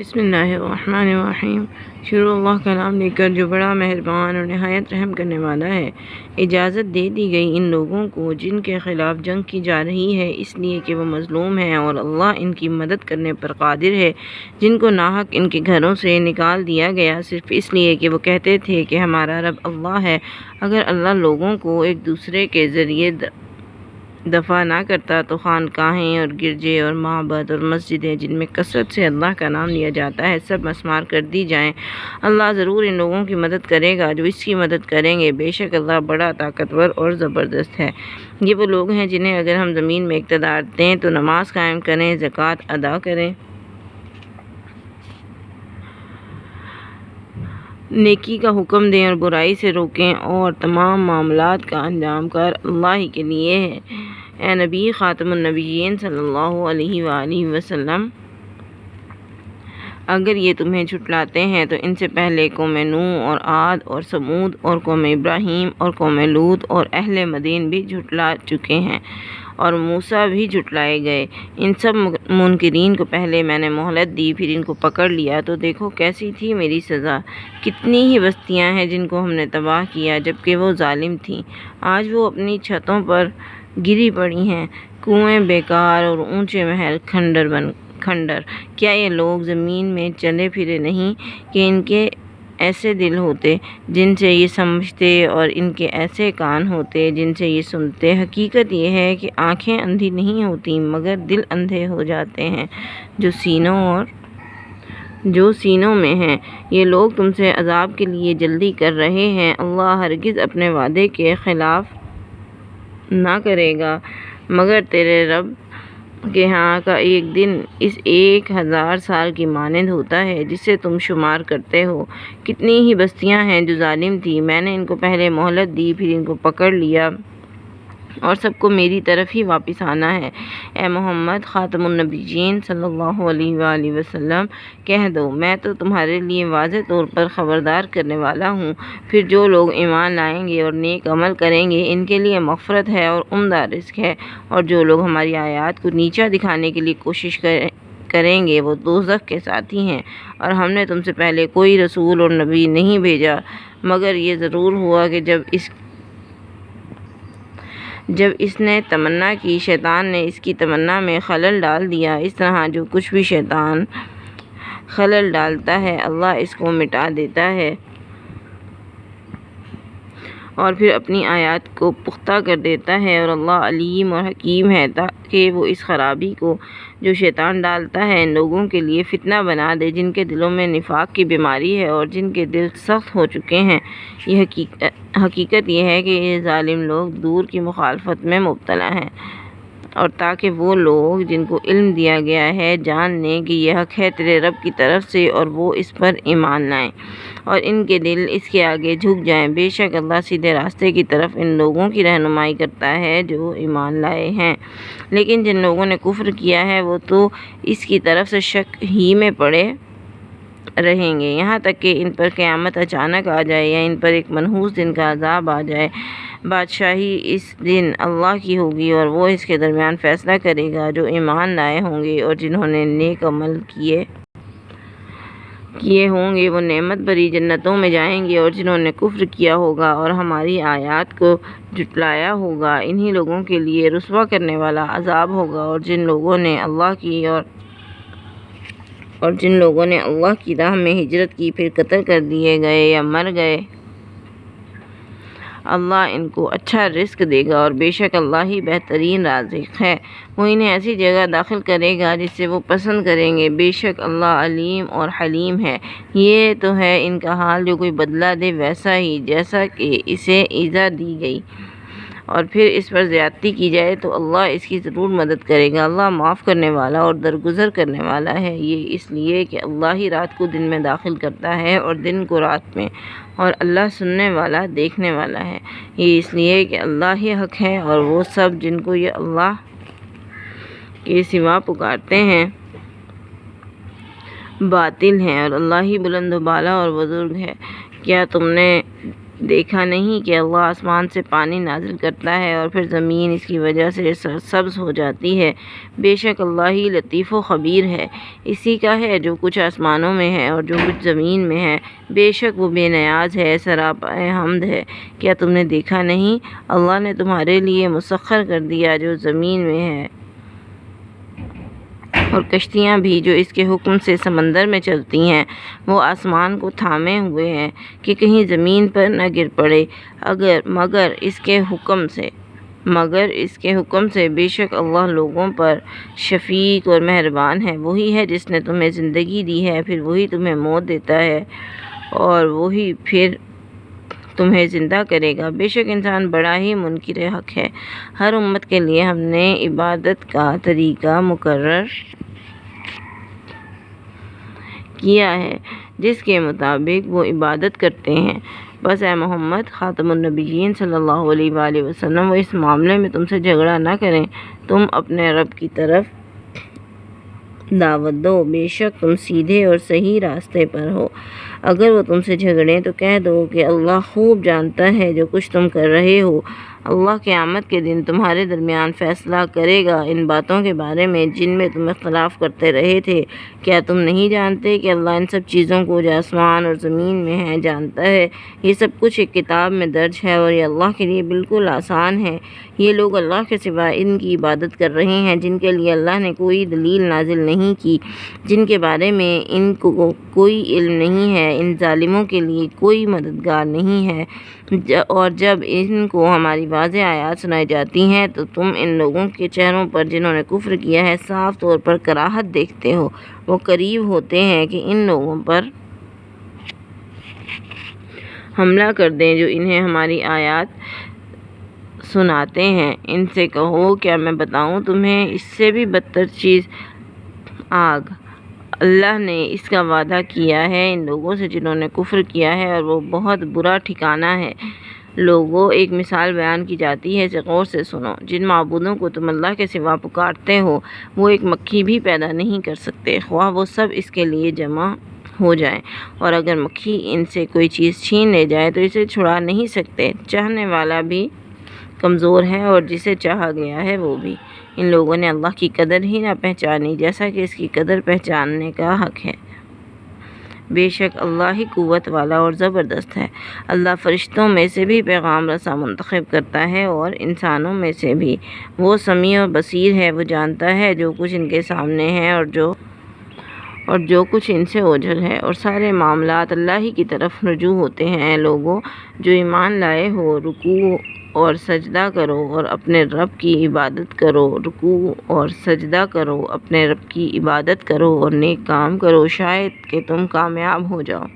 بسم اللہ الرحمن الرحیم۔ شروع اللہ کا نام لے کر جو بڑا مہربان اور نہایت رحم کرنے والا ہے۔ اجازت دے دی گئی ان لوگوں کو جن کے خلاف جنگ کی جا رہی ہے، اس لیے کہ وہ مظلوم ہیں، اور اللہ ان کی مدد کرنے پر قادر ہے۔ جن کو ناحق ان کے گھروں سے نکال دیا گیا صرف اس لیے کہ وہ کہتے تھے کہ ہمارا رب اللہ ہے۔ اگر اللہ لوگوں کو ایک دوسرے کے ذریعے دفع نہ کرتا تو خانقاہیں اور گرجے اور معبد اور مسجدیں جن میں کثرت سے اللہ کا نام لیا جاتا ہے سب مسمار کر دی جائیں۔ اللہ ضرور ان لوگوں کی مدد کرے گا جو اس کی مدد کریں گے، بے شک اللہ بڑا طاقتور اور زبردست ہے۔ یہ وہ لوگ ہیں جنہیں اگر ہم زمین میں اقتدار دیں تو نماز قائم کریں، زکوٰۃ ادا کریں، نیکی کا حکم دیں اور برائی سے روکیں، اور تمام معاملات کا انجام کار اللہ ہی کے لیے ہے۔ اے نبی خاتم النبیین صلی اللہ علیہ وآلہ وسلم، اگر یہ تمہیں جھٹلاتے ہیں تو ان سے پہلے قوم نوح اور عاد اور ثمود اور قوم ابراہیم اور قوم لوط اور اہل مدین بھی جھٹلا چکے ہیں، اور موسیٰ بھی جھٹلائے گئے۔ ان سب منکرین کو پہلے میں نے مہلت دی، پھر ان کو پکڑ لیا تو دیکھو کیسی تھی میری سزا۔ کتنی ہی بستیاں ہیں جن کو ہم نے تباہ کیا جبکہ وہ ظالم تھیں، آج وہ اپنی چھتوں پر گری پڑی ہیں، کنویں بیکار اور اونچے محل کھنڈر۔ کیا یہ لوگ زمین میں چلے پھرے نہیں کہ ان کے ایسے دل ہوتے جن سے یہ سمجھتے، اور ان کے ایسے کان ہوتے جن سے یہ سنتے؟ حقیقت یہ ہے کہ آنکھیں اندھی نہیں ہوتی مگر دل اندھے ہو جاتے ہیں جو سینوں میں ہیں۔ یہ لوگ تم سے عذاب کے لیے جلدی کر رہے ہیں، اللہ ہرگز اپنے وعدے کے خلاف نہ کرے گا، مگر تیرے رب کے ہاں کا ایک دن اس 1000 سال کی مانند ہوتا ہے جسے تم شمار کرتے ہو۔ کتنی ہی بستیاں ہیں جو ظالم تھی، میں نے ان کو پہلے مہلت دی، پھر ان کو پکڑ لیا، اور سب کو میری طرف ہی واپس آنا ہے۔ اے محمد خاتم النبیین صلی اللہ علیہ وآلہ وسلم، کہہ دو میں تو تمہارے لیے واضح طور پر خبردار کرنے والا ہوں۔ پھر جو لوگ ایمان لائیں گے اور نیک عمل کریں گے ان کے لیے مغفرت ہے اور عمدہ رزق ہے، اور جو لوگ ہماری آیات کو نیچا دکھانے کے لیے کوشش کریں گے وہ دوزخ کے ساتھی ہیں۔ اور ہم نے تم سے پہلے کوئی رسول اور نبی نہیں بھیجا مگر یہ ضرور ہوا کہ جب اس نے تمنا کی شیطان نے اس کی تمنا میں خلل ڈال دیا۔ اس طرح جو کچھ بھی شیطان خلل ڈالتا ہے اللہ اس کو مٹا دیتا ہے اور پھر اپنی آیات کو پختہ کر دیتا ہے، اور اللہ علیم اور حکیم ہے تاکہ وہ اس خرابی کو جو شیطان ڈالتا ہے ان لوگوں کے لیے فتنہ بنا دے جن کے دلوں میں نفاق کی بیماری ہے اور جن کے دل سخت ہو چکے ہیں۔ یہ حقیقت یہ ہے کہ یہ ظالم لوگ دور کی مخالفت میں مبتلا ہیں، اور تاکہ وہ لوگ جن کو علم دیا گیا ہے جان لیں کہ یہ حق ہے تیرے رب کی طرف سے، اور وہ اس پر ایمان لائیں اور ان کے دل اس کے آگے جھک جائیں۔ بے شک اللہ سیدھے راستے کی طرف ان لوگوں کی رہنمائی کرتا ہے جو ایمان لائے ہیں، لیکن جن لوگوں نے کفر کیا ہے وہ تو اس کی طرف سے شک ہی میں پڑے رہیں گے یہاں تک کہ ان پر قیامت اچانک آ جائے یا ان پر ایک منحوس دن کا عذاب آ جائے۔ بادشاہی اس دن اللہ کی ہوگی اور وہ اس کے درمیان فیصلہ کرے گا۔ جو ایمان لائے ہوں گے اور جنہوں نے نیک عمل کیے ہوں گے وہ نعمت بھری جنتوں میں جائیں گے، اور جنہوں نے کفر کیا ہوگا اور ہماری آیات کو جھٹلایا ہوگا انہی لوگوں کے لیے رسوا کرنے والا عذاب ہوگا۔ اور جن لوگوں نے اللہ کی راہ میں ہجرت کی پھر قتل کر دیے گئے یا مر گئے، اللہ ان کو اچھا رزق دے گا، اور بے شک اللہ ہی بہترین رازق ہے۔ وہ انہیں ایسی جگہ داخل کرے گا جس سے وہ پسند کریں گے، بے شک اللہ علیم اور حلیم ہے۔ یہ تو ہے ان کا حال جو کوئی بدلہ دے ویسا ہی جیسا کہ اسے ایذا دی گئی، اور پھر اس پر زیادتی کی جائے تو اللہ اس کی ضرور مدد کرے گا۔ اللہ معاف کرنے والا اور درگزر کرنے والا ہے۔ یہ اس لیے کہ اللہ ہی رات کو دن میں داخل کرتا ہے اور دن کو رات میں، اور اللہ سننے والا دیکھنے والا ہے۔ یہ اس لیے کہ اللہ ہی حق ہے اور وہ سب جن کو یہ اللہ کے سوا پکارتے ہیں باطل ہیں، اور اللہ ہی بلند و بالا اور بزرگ ہے۔ کیا تم نے دیکھا نہیں کہ اللہ آسمان سے پانی نازل کرتا ہے اور پھر زمین اس کی وجہ سے سرسبز ہو جاتی ہے۔ بے شک اللہ ہی لطیف و خبیر ہے۔ اسی کا ہے جو کچھ آسمانوں میں ہے اور جو کچھ زمین میں ہے۔ بے شک وہ بے نیاز ہے، سراپائے حمد ہے۔ کیا تم نے دیکھا نہیں؟ اللہ نے تمہارے لیے مسخر کر دیا جو زمین میں ہے اور کشتیاں بھی جو اس کے حکم سے سمندر میں چلتی ہیں۔ وہ آسمان کو تھامے ہوئے ہیں کہ کہیں زمین پر نہ گر پڑے مگر اس کے حکم سے۔ بے شک اللہ لوگوں پر شفیق اور مہربان ہے۔ وہی ہے جس نے تمہیں زندگی دی ہے، پھر وہی تمہیں موت دیتا ہے اور وہی پھر تمہیں زندہ کرے گا۔ بے شک انسان بڑا ہی منکر حق ہے۔ ہر امت کے لیے ہم نے عبادت کا طریقہ مقرر کیا ہے جس کے مطابق وہ عبادت کرتے ہیں۔ بس اے محمد خاتم النبیین صلی اللہ علیہ وآلہ وسلم، وہ اس معاملے میں تم سے جھگڑا نہ کریں۔ تم اپنے رب کی طرف دعوت دو، بے شک تم سیدھے اور صحیح راستے پر ہو۔ اگر وہ تم سے جھگڑیں تو کہہ دو کہ اللہ خوب جانتا ہے جو کچھ تم کر رہے ہو۔ اللہ قیامت کے دن تمہارے درمیان فیصلہ کرے گا ان باتوں کے بارے میں جن میں تم اختلاف کرتے رہے تھے۔ کیا تم نہیں جانتے کہ اللہ ان سب چیزوں کو جو آسمان اور زمین میں ہیں جانتا ہے؟ یہ سب کچھ ایک کتاب میں درج ہے اور یہ اللہ کے لیے بالکل آسان ہے۔ یہ لوگ اللہ کے سوا ان کی عبادت کر رہے ہیں جن کے لیے اللہ نے کوئی دلیل نازل نہیں کی، جن کے بارے میں ان کو کوئی علم نہیں ہے۔ ان ظالموں کے لیے کوئی مددگار نہیں ہے، اور جب ان کو ہماری واضح آیات سنائی جاتی ہیں تو تم ان لوگوں کے چہروں پر جنہوں نے کفر کیا ہے صاف طور پر کراہت دیکھتے ہو۔ وہ قریب ہوتے ہیں کہ ان لوگوں پر حملہ کر دیں جو انہیں ہماری آیات سناتے ہیں۔ ان سے کہو کیا میں بتاؤں تمہیں اس سے بھی بدتر چیز؟ آگ۔ اللہ نے اس کا وعدہ کیا ہے ان لوگوں سے جنہوں نے کفر کیا ہے، اور وہ بہت برا ٹھکانہ ہے۔ لوگوں، ایک مثال بیان کی جاتی ہے، اسے غور سے سنو۔ جن معبودوں کو تم اللہ کے سوا پکارتے ہو وہ ایک مکھی بھی پیدا نہیں کر سکتے، خواہ وہ سب اس کے لیے جمع ہو جائیں، اور اگر مکھی ان سے کوئی چیز چھین لے جائے تو اسے چھڑا نہیں سکتے۔ چاہنے والا بھی کمزور ہے اور جسے چاہا گیا ہے وہ بھی۔ ان لوگوں نے اللہ کی قدر ہی نہ پہچانی جیسا کہ اس کی قدر پہچاننے کا حق ہے۔ بے شک اللہ ہی قوت والا اور زبردست ہے۔ اللہ فرشتوں میں سے بھی پیغام رساں منتخب کرتا ہے اور انسانوں میں سے بھی۔ وہ سمیع و بصیر ہے، وہ جانتا ہے جو کچھ ان کے سامنے ہے اور جو کچھ ان سے اوجھل ہے، اور سارے معاملات اللہ ہی کی طرف رجوع ہوتے ہیں۔ لوگوں جو ایمان لائے ہو، رکوع اور سجدہ کرو اور اپنے رب کی عبادت کرو، رکوع اور سجدہ کرو، اپنے رب کی عبادت کرو اور نیک کام کرو، شاید کہ تم کامیاب ہو جاؤ۔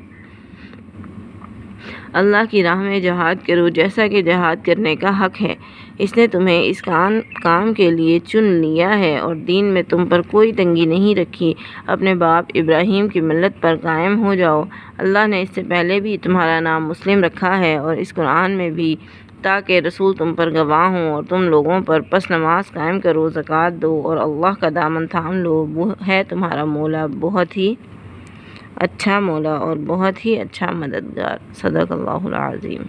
اللہ کی راہ میں جہاد کرو جیسا کہ جہاد کرنے کا حق ہے۔ اس نے تمہیں اس کام کے لیے چن لیا ہے اور دین میں تم پر کوئی تنگی نہیں رکھی۔ اپنے باپ ابراہیم کی ملت پر قائم ہو جاؤ۔ اللہ نے اس سے پہلے بھی تمہارا نام مسلم رکھا ہے اور اس قرآن میں بھی، تاکہ رسول تم پر گواہ ہوں اور تم لوگوں پر۔ پس نماز قائم کرو، زکوٰۃ دو اور اللہ کا دامن تھام لو۔ وہ ہے تمہارا مولا، بہت ہی اچھا مولا اور بہت ہی اچھا مددگار۔ صدق اللہ العظیم۔